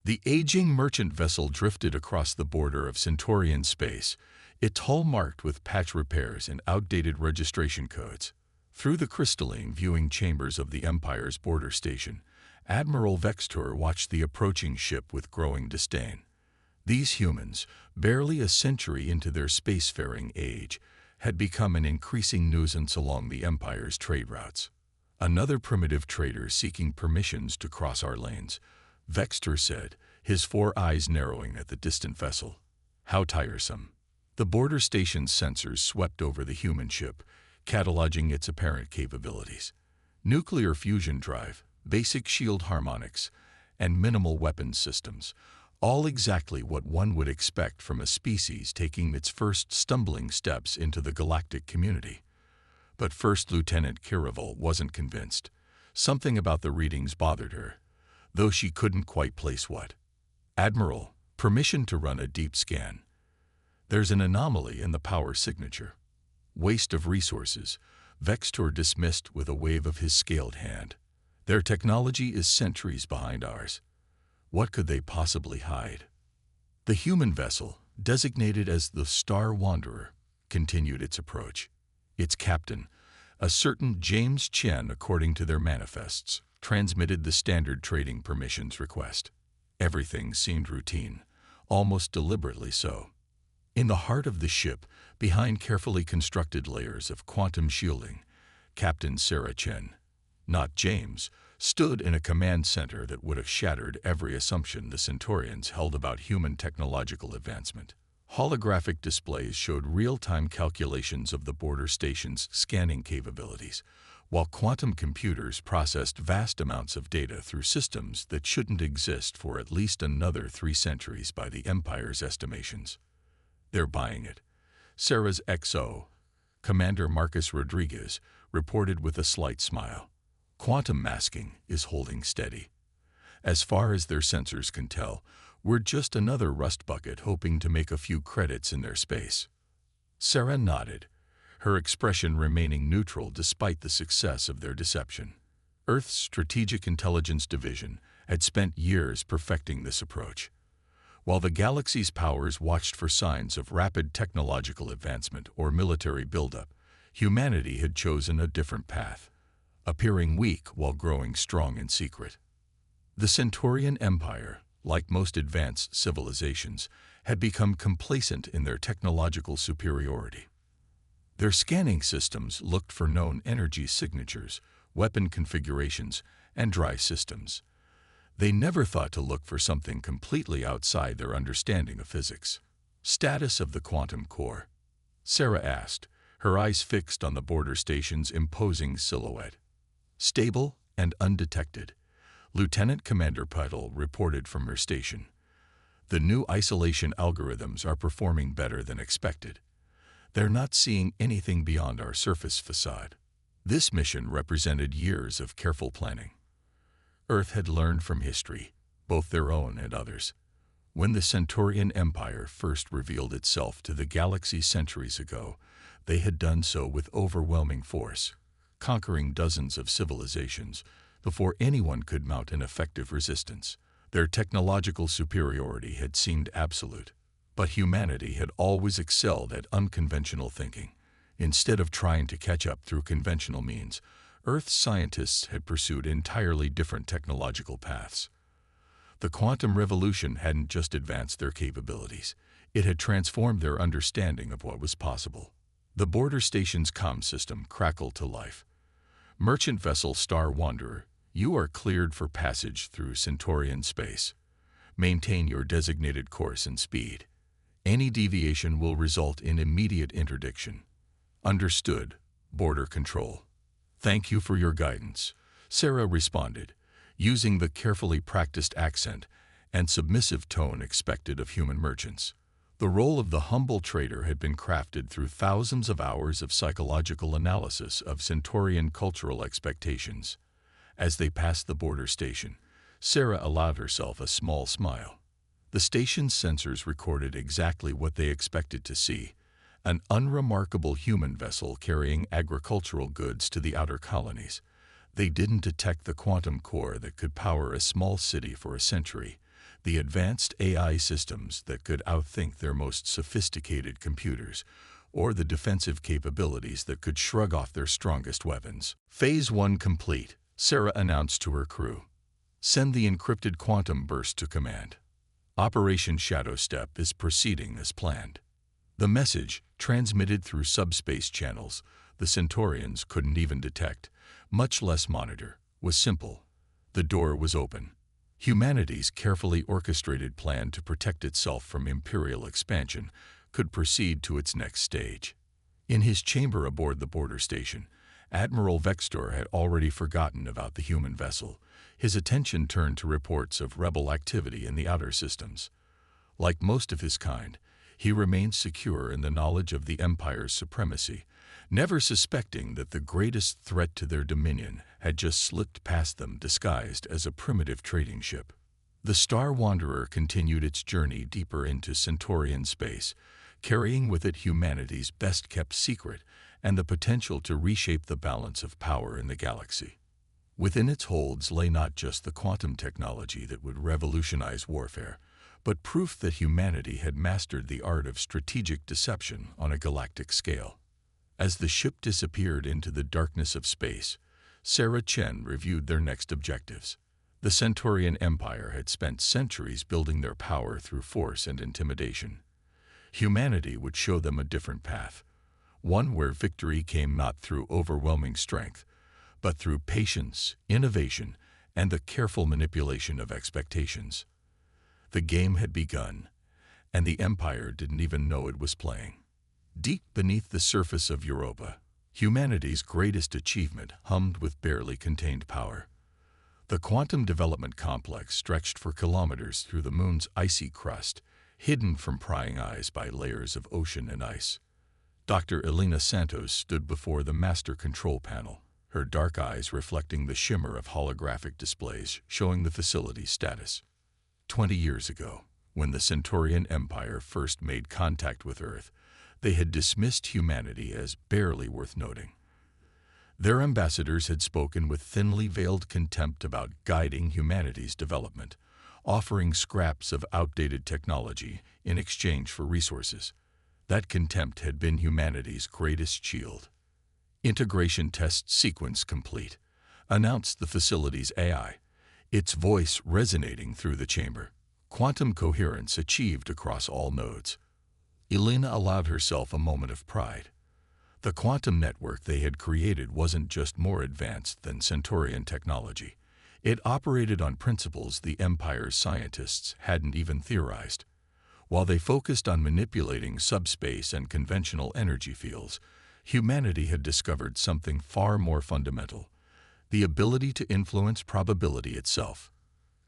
The aging merchant vessel drifted across the border of Centaurian space, its hull marked with patch repairs and outdated registration codes. Through the crystalline viewing chambers of the Empire's border station, Admiral Vextor watched the approaching ship with growing disdain. These humans, barely a century into their spacefaring age, had become an increasing nuisance along the Empire's trade routes. "Another primitive trader seeking permissions to cross our lanes," Vextor said, his 4 eyes narrowing at the distant vessel. "How tiresome." The border station's sensors swept over the human ship, cataloging its apparent capabilities. Nuclear fusion drive, basic shield harmonics, and minimal weapons systems, all exactly what one would expect from a species taking its first stumbling steps into the galactic community. But First Lieutenant Kiravel wasn't convinced. Something about the readings bothered her, though she couldn't quite place what. "Admiral, permission to run a deep scan. There's an anomaly in the power signature." "Waste of resources," Vextor dismissed with a wave of his scaled hand. "Their technology is centuries behind ours. What could they possibly hide?" The human vessel, designated as the Star Wanderer, continued its approach. Its captain, a certain James Chen according to their manifests, transmitted the standard trading permissions request. Everything seemed routine, almost deliberately so. In the heart of the ship, behind carefully constructed layers of quantum shielding, Captain Sarah Chen, not James, stood in a command center that would have shattered every assumption the Centaurians held about human technological advancement. Holographic displays showed real-time calculations of the border station's scanning capabilities, while quantum computers processed vast amounts of data through systems that shouldn't exist for at least another 3 centuries by the Empire's estimations. "They're buying it," Sarah's XO, Commander Marcus Rodriguez, reported with a slight smile. "Quantum masking is holding steady. As far as their sensors can tell, we're just another rust bucket hoping to make a few credits in their space." Sarah nodded, her expression remaining neutral despite the success of their deception. Earth's Strategic Intelligence Division had spent years perfecting this approach. While the galaxy's powers watched for signs of rapid technological advancement or military buildup, humanity had chosen a different path, appearing weak while growing strong in secret. The Centaurian Empire, like most advanced civilizations, had become complacent in their technological superiority. Their scanning systems looked for known energy signatures, weapon configurations, and drive systems. They never thought to look for something completely outside their understanding of physics. "Status of the quantum core?" Sarah asked, her eyes fixed on the border station's imposing silhouette. "Stable and undetected," Lieutenant Commander Puddle reported from her station. "The new isolation algorithms are performing better than expected. They're not seeing anything beyond our surface facade." This mission represented years of careful planning. Earth had learned from history, both their own and others. When the Centaurian Empire first revealed itself to the galaxy centuries ago, they had done so with overwhelming force, conquering dozens of civilizations before anyone could mount an effective resistance. Their technological superiority had seemed absolute, but humanity had always excelled at unconventional thinking. Instead of trying to catch up through conventional means, Earth's scientists had pursued entirely different technological paths. The quantum revolution hadn't just advanced their capabilities, it had transformed their understanding of what was possible. The border station's comm system crackled to life. "Merchant vessel Star Wanderer, you are cleared for passage through Centaurian space. Maintain your designated course and speed. Any deviation will result in immediate interdiction." "Understood, Border Control." "Thank you for your guidance," Sarah responded, using the carefully practiced accent and submissive tone expected of human merchants. The role of the humble trader had been crafted through thousands of hours of psychological analysis of Centaurian cultural expectations. As they passed the border station, Sarah allowed herself a small smile. The station's sensors recorded exactly what they expected to see: an unremarkable human vessel carrying agricultural goods to the outer colonies. They didn't detect the quantum core that could power a small city for a century. the advanced AI systems that could outthink their most sophisticated computers, or the defensive capabilities that could shrug off their strongest weapons. Phase 1 complete, Sarah announced to her crew. Send the encrypted quantum burst to command. Operation Shadow Step is proceeding as planned. The message, transmitted through subspace channels the Centaurians couldn't even detect, much less monitor, was simple. The door was open. Humanity's carefully orchestrated plan to protect itself from imperial expansion could proceed to its next stage. In his chamber aboard the border station, Admiral Vextor had already forgotten about the human vessel. His attention turned to reports of rebel activity in the outer systems. Like most of his kind, he remained secure in the knowledge of the Empire's supremacy, never suspecting that the greatest threat to their dominion had just slipped past them disguised as a primitive trading ship. The Star Wanderer continued its journey deeper into Centaurian space, carrying with it humanity's best-kept secret and the potential to reshape the balance of power in the galaxy. Within its holds lay not just the quantum technology that would revolutionize warfare, but proof that humanity had mastered the art of strategic deception on a galactic scale. As the ship disappeared into the darkness of space, Sarah Chen reviewed their next objectives. The Centaurian Empire had spent centuries building their power through force and intimidation. Humanity would show them a different path, one where victory came not through overwhelming strength, but through patience, innovation, and the careful manipulation of expectations. The game had begun, and the Empire didn't even know it was playing. Deep beneath the surface of Europa, humanity's greatest achievement hummed with barely contained power. The quantum development complex stretched for kilometers through the moon's icy crust, hidden from prying eyes by layers of ocean and ice. Dr. Elena Santos stood before the master control panel, her dark eyes reflecting the shimmer of holographic displays showing the facility's status. 20 years ago, when the Centaurian Empire first made contact with Earth, they had dismissed humanity as barely worth noting. Their ambassadors had spoken with thinly veiled contempt about guiding humanity's development, offering scraps of outdated technology in exchange for resources. That contempt had been humanity's greatest shield. Integration test sequence complete, announced the facility's AI, its voice resonating through the chamber. Quantum coherence achieved across all nodes. Elena allowed herself a moment of pride. The quantum network they had created wasn't just more advanced than Centaurian technology. It operated on principles the Empire's scientists hadn't even theorized. While they focused on manipulating subspace and conventional energy fields, humanity had discovered something far more fundamental: the ability to influence probability itself.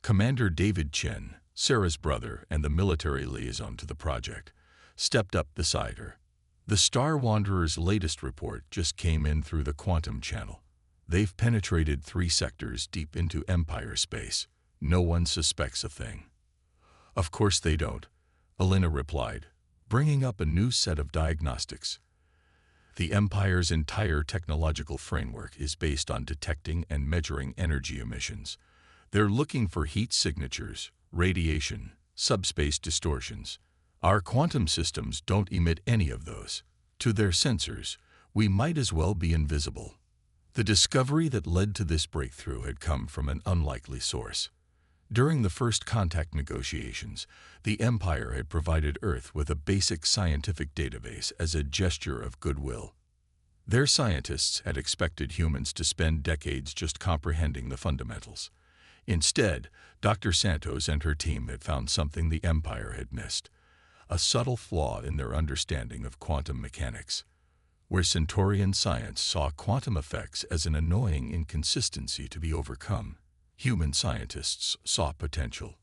Commander David Chen, Sarah's brother and the military liaison to the project, stepped up beside her. The Star Wanderer's latest report just came in through the quantum channel. They've penetrated 3 sectors deep into Empire space. No one suspects a thing. Of course they don't, Elena replied, bringing up a new set of diagnostics. The Empire's entire technological framework is based on detecting and measuring energy emissions. They're looking for heat signatures, radiation, subspace distortions. Our quantum systems don't emit any of those. To their sensors, we might as well be invisible. The discovery that led to this breakthrough had come from an unlikely source. During the first contact negotiations, the Empire had provided Earth with a basic scientific database as a gesture of goodwill. Their scientists had expected humans to spend decades just comprehending the fundamentals. Instead, Dr. Santos and her team had found something the Empire had missed: a subtle flaw in their understanding of quantum mechanics. Where Centaurian science saw quantum effects as an annoying inconsistency to be overcome, human scientists saw potential.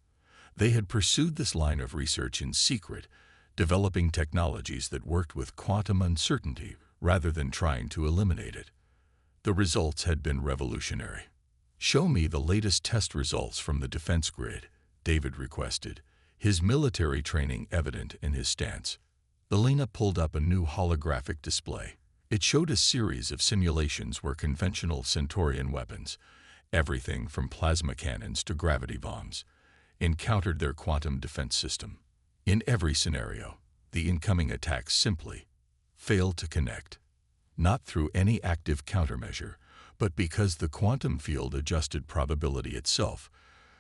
They had pursued this line of research in secret, developing technologies that worked with quantum uncertainty rather than trying to eliminate it. The results had been revolutionary. "Show me the latest test results from the defense grid," David requested, his military training evident in his stance. Elena pulled up a new holographic display. It showed a series of simulations where conventional Centaurian weapons, everything from plasma cannons to gravity bombs, encountered their quantum defense system. In every scenario, the incoming attacks simply failed to connect, not through any active countermeasure, but because the quantum field adjusted probability itself,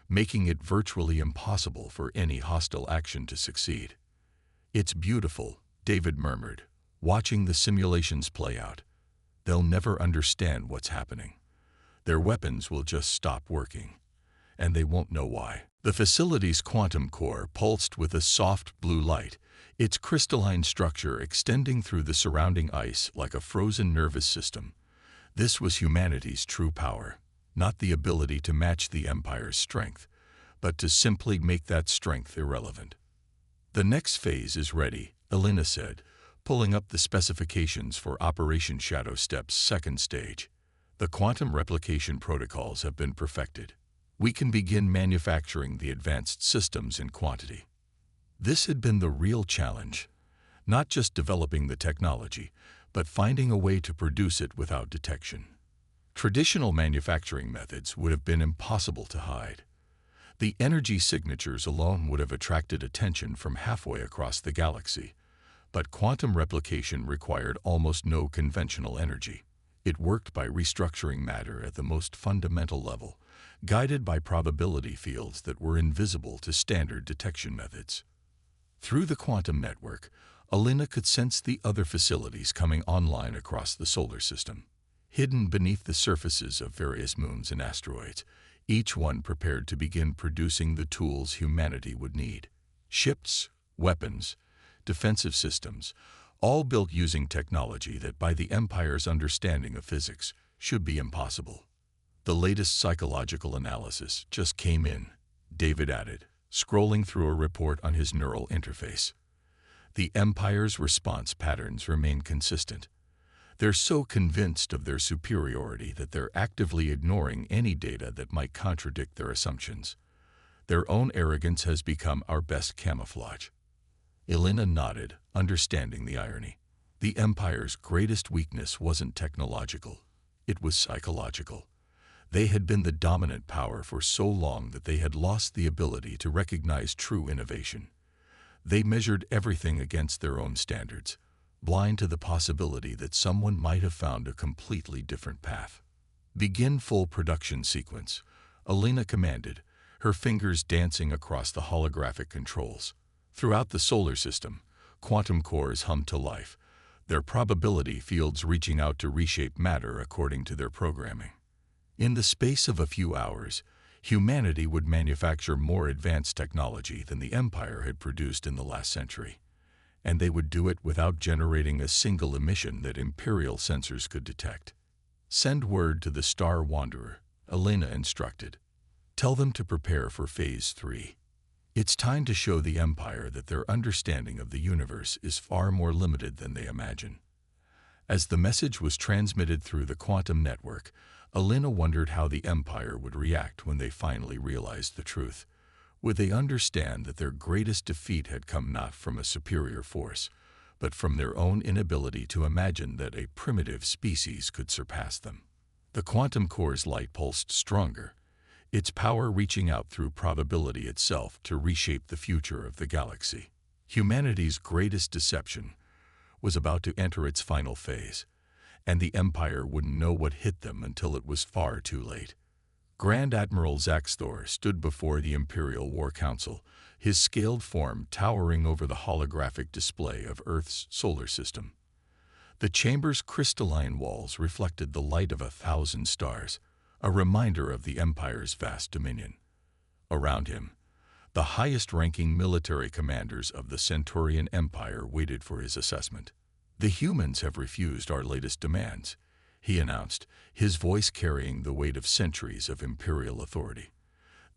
making it virtually impossible for any hostile action to succeed. "It's beautiful," David murmured, watching the simulations play out. "They'll never understand what's happening. Their weapons will just stop working, and they won't know why." The facility's quantum core pulsed with a soft blue light, its crystalline structure extending through the surrounding ice like a frozen nervous system. This was humanity's true power, not the ability to match the Empire's strength, but to simply make that strength irrelevant. "The next phase is ready," Elena said, pulling up the specifications for Operation Shadow Step's second stage. "The quantum replication protocols have been perfected. We can begin manufacturing the advanced systems in quantity." This had been the real challenge, not just developing the technology, but finding a way to produce it without detection. Traditional manufacturing methods would have been impossible to hide. The energy signatures alone would have attracted attention from halfway across the galaxy, but quantum replication required almost no conventional energy. It worked by restructuring matter at the most fundamental level, guided by probability fields that were invisible to standard detection methods. Through the quantum network, Elena could sense the other facilities coming online across the solar system, hidden beneath the surfaces of various moons and asteroids, each one prepared to begin producing the tools humanity would need. Ships, weapons, defensive systems, all built using technology that by the Empire's understanding of physics should be impossible. "The latest psychological analysis just came in," David added, scrolling through a report on his neural interface. "The Empire's response patterns remain consistent. They're so convinced of their superiority that they're actively ignoring any data that might contradict their assumptions. Their own arrogance has become our best camouflage." Elena nodded, understanding the irony. The Empire's greatest weakness wasn't technological. It was psychological. They had been the dominant power for so long that they had lost the ability to recognize true innovation. They measured everything against their own standards, blind to the possibility that someone might have found a completely different path. "Begin full production sequence," Elena commanded, her fingers dancing across the holographic controls. Throughout the solar system, quantum cores hummed to life, their probability fields reaching out to reshape matter according to their programming. In the space of a few hours, humanity would manufacture more advanced technology than the Empire had produced in the last century, and they would do it without generating a single emission that Imperial sensors could detect. "Send word to the Star Wanderer," Elena instructed. "Tell them to prepare for Phase 3. It's time to show the Empire that their understanding of the universe is far more limited than they imagine." As the message was transmitted through the quantum network, Elena wondered how the Empire would react when they finally realized the truth. Would they understand that their greatest defeat had come not from a superior force, but from their own inability to imagine that a primitive species could surpass them? The quantum core's light pulsed stronger, its power reaching out through probability itself to reshape the future of the galaxy. Humanity's greatest deception was about to enter its final phase, and the Empire wouldn't know what hit them until it was far too late. Grand Admiral Zaxthor stood before the Imperial War Council, his scaled form towering over the holographic display of Earth's solar system. The chamber's crystalline walls reflected the light of 1,000 stars, a reminder of the Empire's vast dominion. Around him, the highest-ranking military commanders of the Centaurian Empire waited for his assessment. "The humans have refused our latest demands," he announced, his voice carrying the weight of centuries of imperial authority.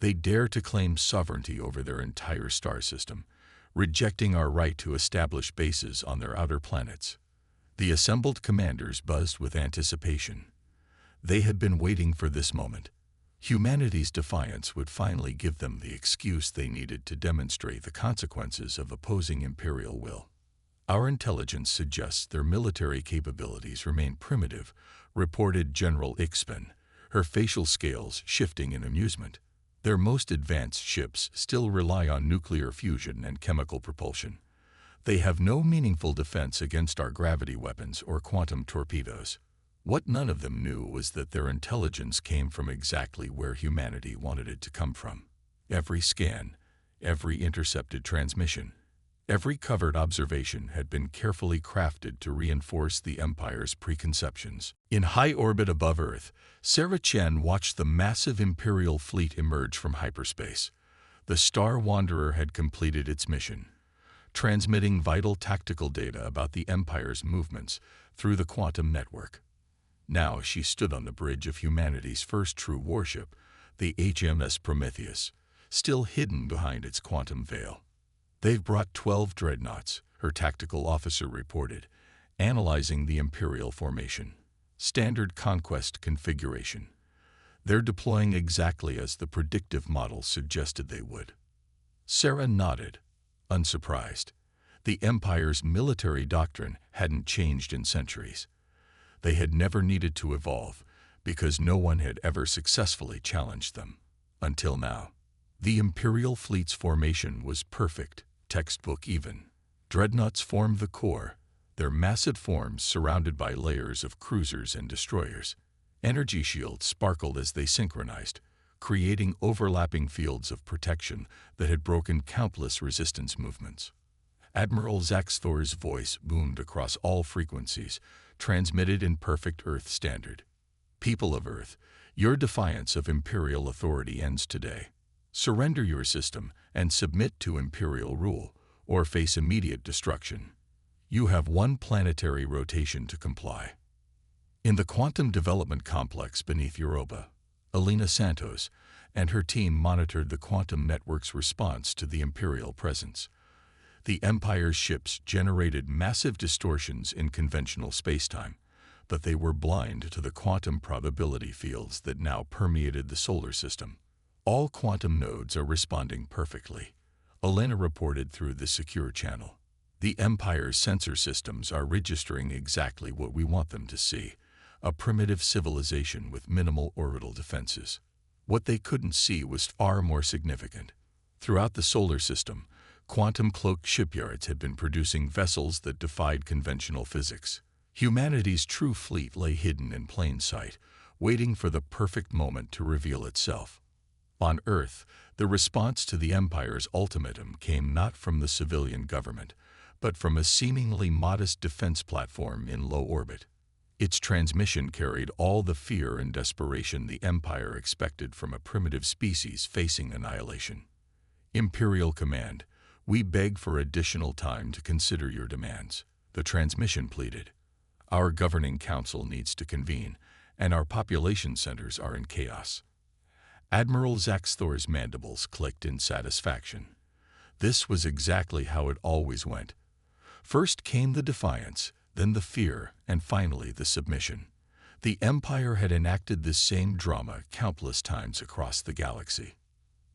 "They dare to claim sovereignty over their entire star system, rejecting our right to establish bases on their outer planets." The assembled commanders buzzed with anticipation. They had been waiting for this moment. Humanity's defiance would finally give them the excuse they needed to demonstrate the consequences of opposing imperial will. "Our intelligence suggests their military capabilities remain primitive," reported General Ixpen, her facial scales shifting in amusement. Their most advanced ships still rely on nuclear fusion and chemical propulsion. They have no meaningful defense against our gravity weapons or quantum torpedoes. What none of them knew was that their intelligence came from exactly where humanity wanted it to come from. Every scan, every intercepted transmission, every covered observation had been carefully crafted to reinforce the Empire's preconceptions. In high orbit above Earth, Sarah Chen watched the massive Imperial fleet emerge from hyperspace. The Star Wanderer had completed its mission, transmitting vital tactical data about the Empire's movements through the quantum network. Now she stood on the bridge of humanity's first true warship, the HMS Prometheus, still hidden behind its quantum veil. "They've brought 12 dreadnoughts," her tactical officer reported, analyzing the Imperial formation. "Standard conquest configuration. They're deploying exactly as the predictive model suggested they would." Sarah nodded, unsurprised. The Empire's military doctrine hadn't changed in centuries. They had never needed to evolve, because no one had ever successfully challenged them. Until now. The Imperial fleet's formation was perfect, textbook even. Dreadnoughts formed the core, their massive forms surrounded by layers of cruisers and destroyers. Energy shields sparkled as they synchronized, creating overlapping fields of protection that had broken countless resistance movements. Admiral Zaxthor's voice boomed across all frequencies, transmitted in perfect Earth standard. "People of Earth, your defiance of Imperial authority ends today. Surrender your system and submit to Imperial rule, or face immediate destruction. You have one planetary rotation to comply." In the Quantum Development Complex beneath Europa, Elena Santos and her team monitored the quantum network's response to the Imperial presence. The Empire's ships generated massive distortions in conventional spacetime, but they were blind to the quantum probability fields that now permeated the solar system. "All quantum nodes are responding perfectly," Elena reported through the secure channel. "The Empire's sensor systems are registering exactly what we want them to see, a primitive civilization with minimal orbital defenses." What they couldn't see was far more significant. Throughout the solar system, quantum-cloaked shipyards had been producing vessels that defied conventional physics. Humanity's true fleet lay hidden in plain sight, waiting for the perfect moment to reveal itself. On Earth, the response to the Empire's ultimatum came not from the civilian government, but from a seemingly modest defense platform in low orbit. Its transmission carried all the fear and desperation the Empire expected from a primitive species facing annihilation. "Imperial Command, we beg for additional time to consider your demands," the transmission pleaded. "Our governing council needs to convene, and our population centers are in chaos." Admiral Zaxthor's mandibles clicked in satisfaction. This was exactly how it always went. First came the defiance, then the fear, and finally the submission. The Empire had enacted this same drama countless times across the galaxy.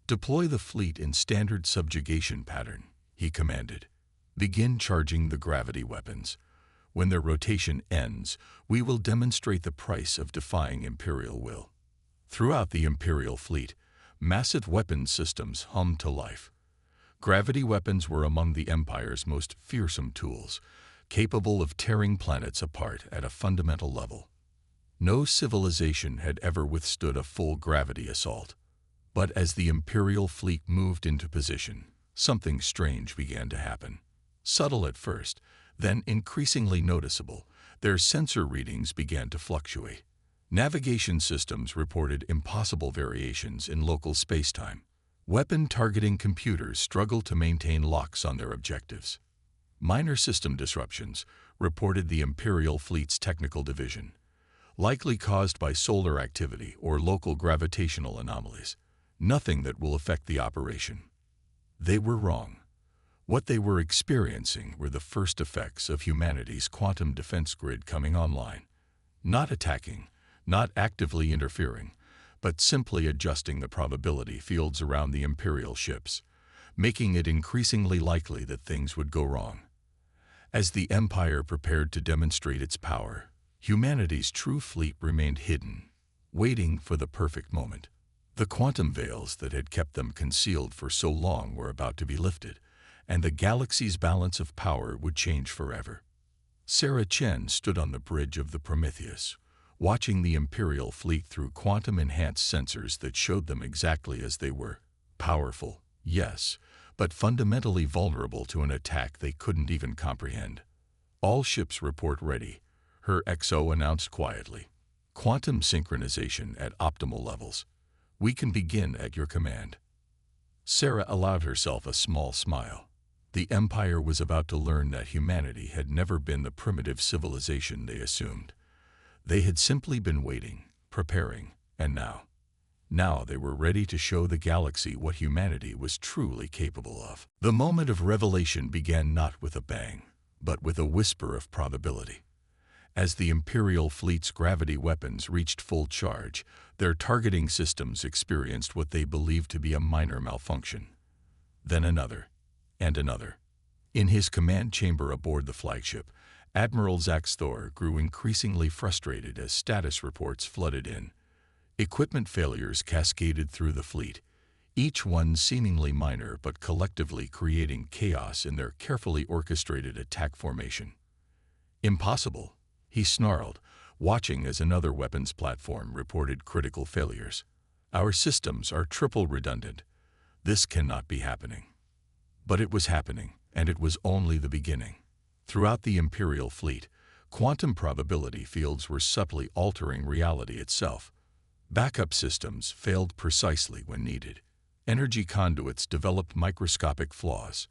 "Deploy the fleet in standard subjugation pattern," he commanded. "Begin charging the gravity weapons. When their rotation ends, we will demonstrate the price of defying Imperial will." Throughout the Imperial fleet, massive weapons systems hummed to life. Gravity weapons were among the Empire's most fearsome tools, capable of tearing planets apart at a fundamental level. No civilization had ever withstood a full gravity assault. But as the Imperial fleet moved into position, something strange began to happen. Subtle at first, then increasingly noticeable, their sensor readings began to fluctuate. Navigation systems reported impossible variations in local spacetime. Weapon targeting computers struggled to maintain locks on their objectives. Minor system disruptions, reported the Imperial fleet's technical division, likely caused by solar activity or local gravitational anomalies. Nothing that will affect the operation. They were wrong. What they were experiencing were the first effects of humanity's quantum defense grid coming online. Not attacking, not actively interfering, but simply adjusting the probability fields around the Imperial ships, making it increasingly likely that things would go wrong. As the Empire prepared to demonstrate its power, humanity's true fleet remained hidden, waiting for the perfect moment. The quantum veils that had kept them concealed for so long were about to be lifted, and the galaxy's balance of power would change forever. Sarah Chen stood on the bridge of the Prometheus, watching the Imperial fleet through quantum-enhanced sensors that showed them exactly as they were. Powerful, yes, but fundamentally vulnerable to an attack they couldn't even comprehend. "All ships report ready," her XO announced quietly. "Quantum synchronization at optimal levels. We can begin at your command." Sarah allowed herself a small smile. The Empire was about to learn that humanity had never been the primitive civilization they assumed. They had simply been waiting, preparing, and now they were ready to show the galaxy what humanity was truly capable of. The moment of revelation began not with a bang, but with a whisper of probability. As the Imperial fleet's gravity weapons reached full charge, their targeting systems experienced what they believed to be a minor malfunction. Then another, and another. In his command chamber aboard the flagship, Admiral Zax Thor grew increasingly frustrated as status reports flooded in. Equipment failures cascaded through the fleet, each one seemingly minor but collectively creating chaos in their carefully orchestrated attack formation. "Impossible," he snarled, watching as another weapons platform reported critical failures. "Our systems are triple redundant. This cannot be happening." But it was happening, and it was only the beginning. Throughout the Imperial fleet, quantum probability fields were subtly altering reality itself. Backup systems failed precisely when needed. Energy conduits developed microscopic flaws.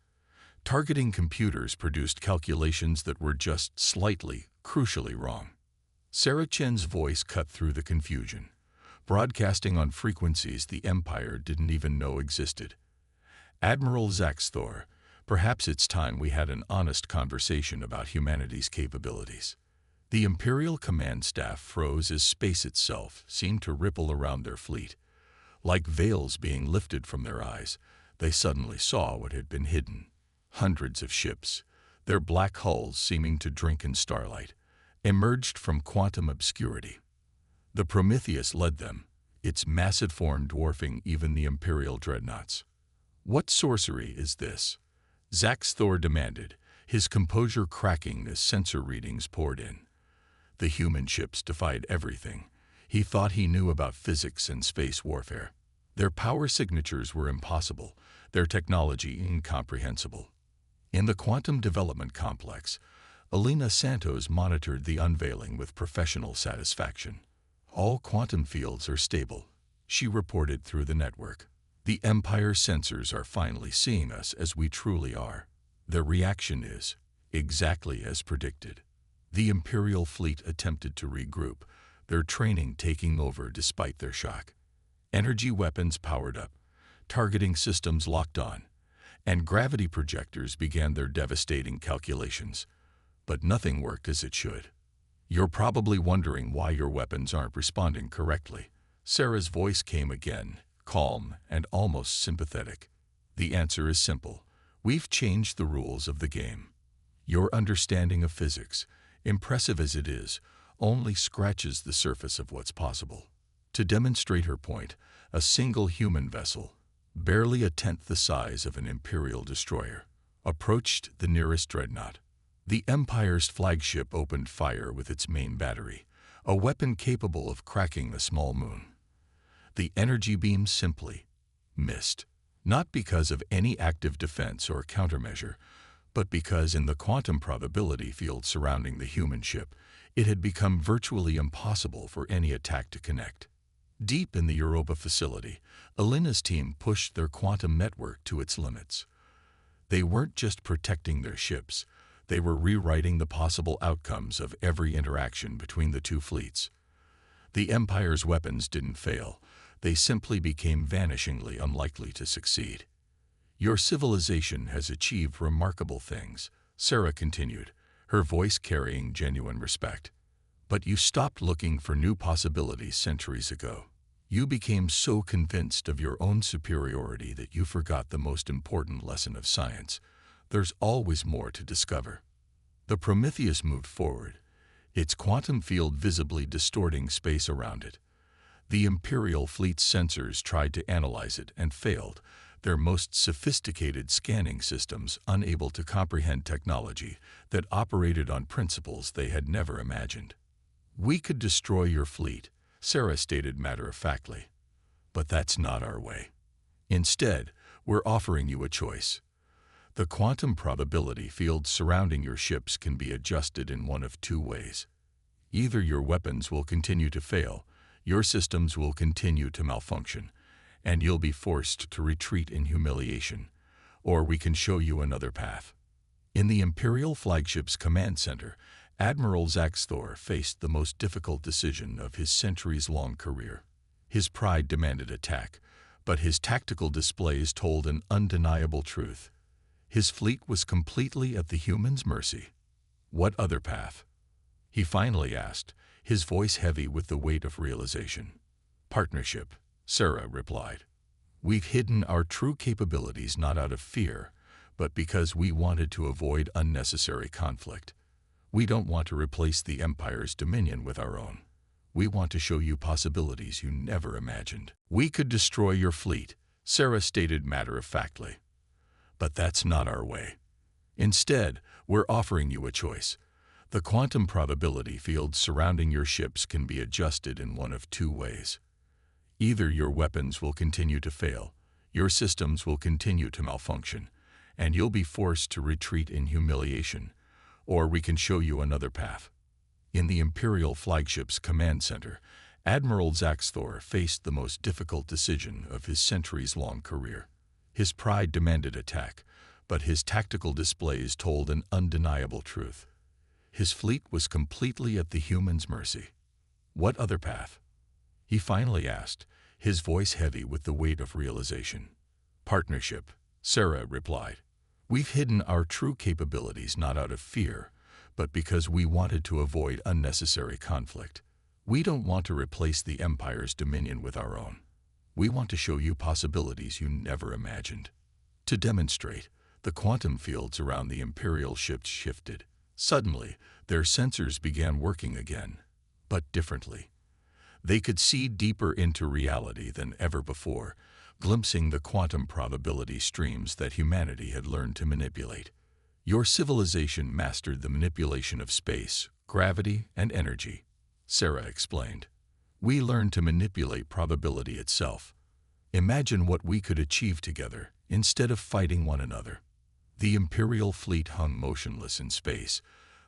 Targeting computers produced calculations that were just slightly, crucially wrong. Sarah Chen's voice cut through the confusion, broadcasting on frequencies the Empire didn't even know existed. "Admiral Zax Thor, perhaps it's time we had an honest conversation about humanity's capabilities." The Imperial command staff froze as space itself seemed to ripple around their fleet. Like veils being lifted from their eyes, they suddenly saw what had been hidden. Hundreds of ships, their black hulls seeming to drink in starlight, emerged from quantum obscurity. The Prometheus led them, its massive form dwarfing even the Imperial dreadnoughts. "What sorcery is this?" Zax Thor demanded, his composure cracking as sensor readings poured in. The human ships defied everything. He thought he knew about physics and space warfare. Their power signatures were impossible, their technology incomprehensible. In the Quantum Development Complex, Elena Santos monitored the unveiling with professional satisfaction. "All quantum fields are stable," she reported through the network. "The Empire sensors are finally seeing us as we truly are." Their reaction is exactly as predicted. The Imperial fleet attempted to regroup, their training taking over despite their shock. Energy weapons powered up, targeting systems locked on, and gravity projectors began their devastating calculations. But nothing worked as it should. "You're probably wondering why your weapons aren't responding correctly." Sarah's voice came again, calm and almost sympathetic. "The answer is simple. We've changed the rules of the game. Your understanding of physics, impressive as it is, only scratches the surface of what's possible." To demonstrate her point, a single human vessel, barely a tenth the size of an Imperial destroyer, approached the nearest dreadnought. The Empire's flagship opened fire with its main battery, a weapon capable of cracking a small moon. The energy beam simply missed, not because of any active defense or countermeasure, but because in the quantum probability field surrounding the human ship, it had become virtually impossible for any attack to connect. Deep in the Europa facility, Elena's team pushed their quantum network to its limits. They weren't just protecting their ships, they were rewriting the possible outcomes of every interaction between the two fleets. The Empire's weapons didn't fail, they simply became vanishingly unlikely to succeed. "Your civilization has achieved remarkable things," Sarah continued, her voice carrying genuine respect. "But you stopped looking for new possibilities centuries ago. You became so convinced of your own superiority that you forgot the most important lesson of science. There's always more to discover." The Prometheus moved forward, its quantum field visibly distorting space around it. The Imperial fleet's sensors tried to analyze it and failed, their most sophisticated scanning systems unable to comprehend technology that operated on principles they had never imagined. "We could destroy your fleet," Sarah stated matter-of-factly. "But that's not our way. Instead, we're offering you a choice. The quantum probability fields surrounding your ships can be adjusted in one of two ways. Either your weapons will continue to fail, your systems will continue to malfunction, and you'll be forced to retreat in humiliation, or we can show you another path." In the Imperial flagship's command center, Admiral Zaxthor faced the most difficult decision of his centuries-long career. His pride demanded attack, but his tactical displays told an undeniable truth. His fleet was completely at the human's mercy. "What other path?" he finally asked, his voice heavy with the weight of realization. "Partnership," Sarah replied. "We've hidden our true capabilities not out of fear, but because we wanted to avoid unnecessary conflict. We don't want to replace the Empire's dominion with our own. We want to show you possibilities you never imagined." "We could destroy your fleet," Sarah stated matter-of-factly. "But that's not our way. Instead, we're offering you a choice. The quantum probability fields surrounding your ships can be adjusted in one of two ways. Either your weapons will continue to fail, your systems will continue to malfunction, and you'll be forced to retreat in humiliation, or we can show you another path." In the Imperial flagship's command center, Admiral Zaxthor faced the most difficult decision of his centuries-long career. His pride demanded attack, but his tactical displays told an undeniable truth. His fleet was completely at the human's mercy. "What other path?" he finally asked, his voice heavy with the weight of realization. "Partnership," Sarah replied. "We've hidden our true capabilities not out of fear, but because we wanted to avoid unnecessary conflict. We don't want to replace the Empire's dominion with our own. We want to show you possibilities you never imagined." To demonstrate, the quantum fields around the Imperial ships shifted. Suddenly, their sensors began working again, but differently. They could see deeper into reality than ever before, glimpsing the quantum probability streams that humanity had learned to manipulate. "Your civilization mastered the manipulation of space, gravity, and energy," Sarah explained. "We learned to manipulate probability itself. Imagine what we could achieve together, instead of fighting one another." The Imperial fleet hung motionless in space,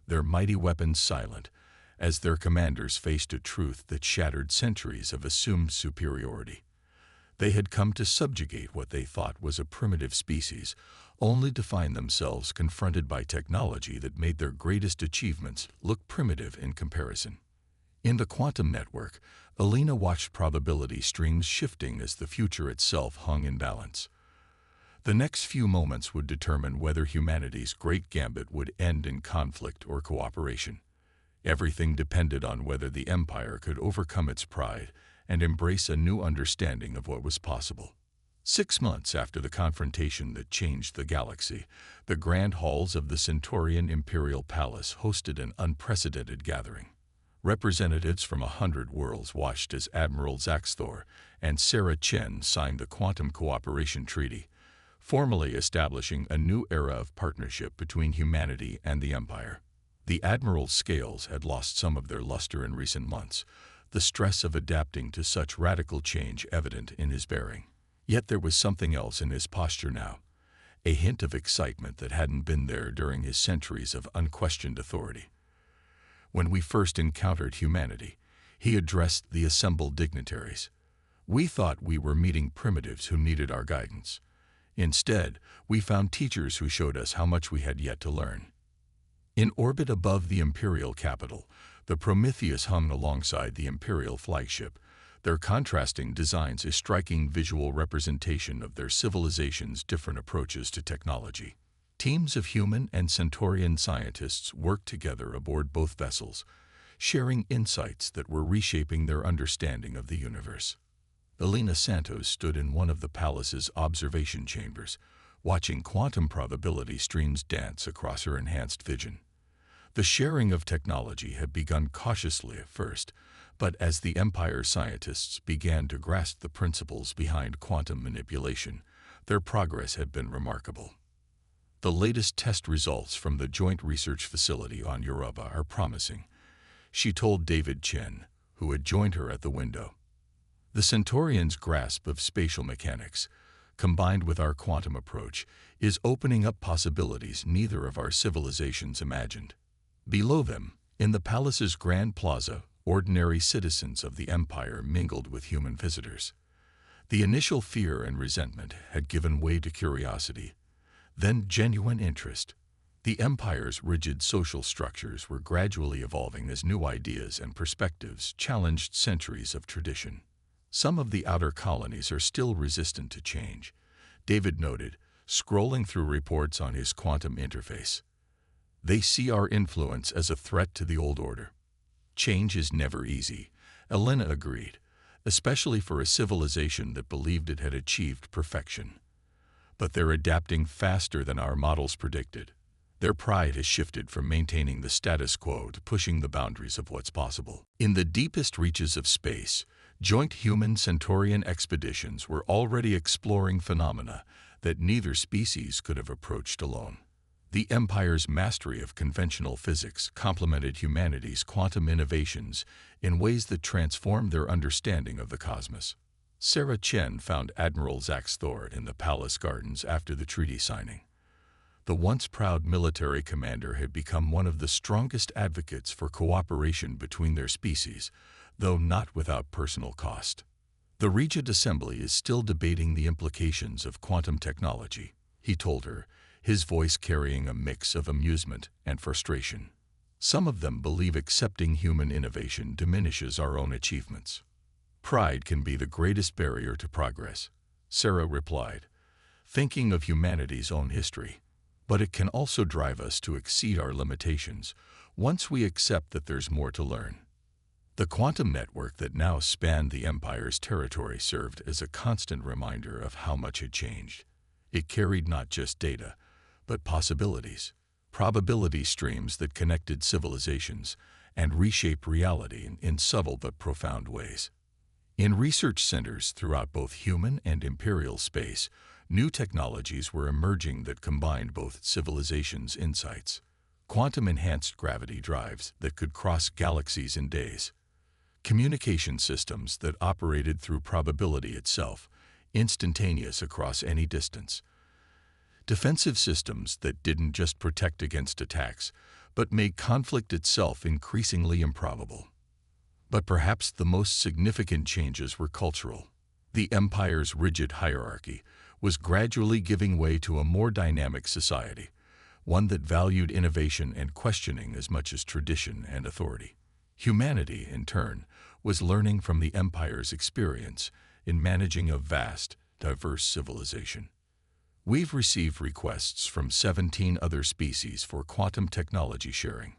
their mighty weapons silent, as their commanders faced a truth that shattered centuries of assumed superiority. They had come to subjugate what they thought was a primitive species, only to find themselves confronted by technology that made their greatest achievements look primitive in comparison. In the quantum network, Alina watched probability streams shifting as the future itself hung in balance. The next few moments would determine whether humanity's great gambit would end in conflict or cooperation. Everything depended on whether the Empire could overcome its pride and embrace a new understanding of what was possible. 6 months after the confrontation that changed the galaxy, the grand halls of the Centaurian Imperial Palace hosted an unprecedented gathering. Representatives from 100 worlds watched as Admiral Zaxthor and Sarah Chen signed the Quantum Cooperation Treaty, formally establishing a new era of partnership between humanity and the Empire. The Admiral's scales had lost some of their luster in recent months, the stress of adapting to such radical change evident in his bearing. Yet there was something else in his posture now, a hint of excitement that hadn't been there during his centuries of unquestioned authority. "When we first encountered humanity," he addressed the assembled dignitaries, "we thought we were meeting primitives who needed our guidance. Instead, we found teachers who showed us how much we had yet to learn." In orbit above the Imperial capital, the Prometheus hung alongside the Imperial flagship, their contrasting designs a striking visual representation of their civilization's different approaches to technology. Teams of human and Centaurian scientists worked together aboard both vessels, sharing insights that were reshaping their understanding of the universe. Alina Santos stood in one of the palace's observation chambers, watching quantum probability streams dance across her enhanced vision. The sharing of technology had begun cautiously at first, But as the Empire scientists began to grasp the principles behind quantum manipulation, their progress had been remarkable. The latest test results from the Joint Research Facility on Europa are promising, she told David Chen, who had joined her at the window. The Centaurians' grasp of spatial mechanics, combined with our quantum approach, is opening up possibilities neither of our civilizations imagined. Below them, in the palace's grand plaza, ordinary citizens of the Empire mingled with human visitors. The initial fear and resentment had given way to curiosity, then genuine interest. The Empire's rigid social structures were gradually evolving as new ideas and perspectives challenged centuries of tradition. Some of the outer colonies are still resistant to change, David noted, scrolling through reports on his quantum interface. They see our influence as a threat to the old order. Change is never easy, Elena agreed, especially for a civilization that believed it had achieved perfection. But they're adapting faster than our models predicted. Their pride has shifted from maintaining the status quo to pushing the boundaries of what's possible. In the deepest reaches of space, joint human-Centaurian expeditions were already exploring phenomena that neither species could have approached alone. The Empire's mastery of conventional physics complemented humanity's quantum innovations in ways that transformed their understanding of the cosmos. Sarah Chen found Admiral Zax Thor in the palace gardens after the treaty signing. The once proud military commander had become one of the strongest advocates for cooperation between their species, though not without personal cost. The Regent Assembly is still debating the implications of quantum technology, he told her, his voice carrying a mix of amusement and frustration. Some of them believe accepting human innovation diminishes our own achievements. Pride can be the greatest barrier to progress, Sarah replied, thinking of humanity's own history. But it can also drive us to exceed our limitations once we accept that there's more to learn. The quantum network that now spanned the Empire's territory served as a constant reminder of how much had changed. It carried not just data, but possibilities, probability streams that connected civilizations and reshaped reality in subtle but profound ways. In research centers throughout both human and imperial space, new technologies were emerging that combined both civilizations' insights. Quantum-enhanced gravity drives that could cross galaxies in days. Communication systems that operated through probability itself, instantaneous across any distance. Defensive systems that didn't just protect against attacks, but made conflict itself increasingly improbable. But perhaps the most significant changes were cultural. The Empire's rigid hierarchy was gradually giving way to a more dynamic society, one that valued innovation and questioning as much as tradition and authority. Humanity, in turn, was learning from the Empire's experience in managing a vast, diverse civilization. We've received requests from 17 other species for quantum technology sharing,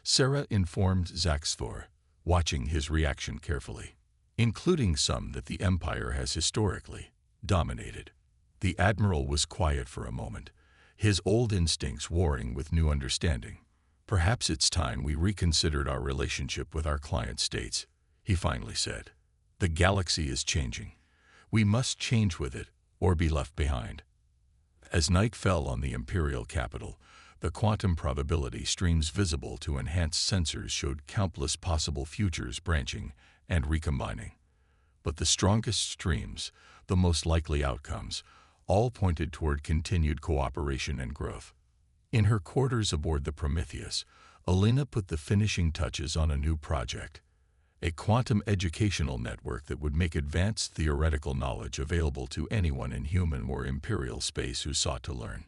Sarah informed Zax Thor, watching his reaction carefully, including some that the Empire has historically dominated. The Admiral was quiet for a moment, his old instincts warring with new understanding. Perhaps it's time we reconsidered our relationship with our client states, he finally said. The galaxy is changing. We must change with it or be left behind. As night fell on the Imperial capital, the quantum probability streams visible to enhanced sensors showed countless possible futures branching and recombining. But the strongest streams, the most likely outcomes, all pointed toward continued cooperation and growth. In her quarters aboard the Prometheus, Elena put the finishing touches on a new project, a quantum educational network that would make advanced theoretical knowledge available to anyone in human or imperial space who sought to learn.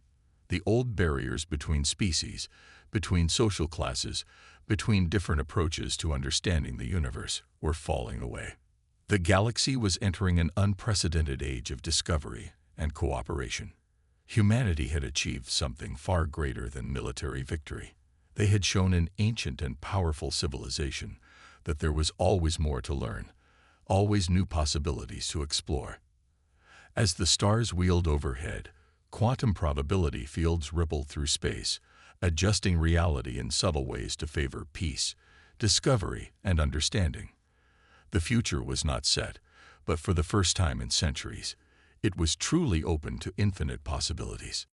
The old barriers between species, between social classes, between different approaches to understanding the universe were falling away. The galaxy was entering an unprecedented age of discovery and cooperation. Humanity had achieved something far greater than military victory. They had shown an ancient and powerful civilization that there was always more to learn, always new possibilities to explore. As the stars wheeled overhead, quantum probability fields rippled through space, adjusting reality in subtle ways to favor peace, discovery, and understanding. The future was not set, but for the first time in centuries, it was truly open to infinite possibilities.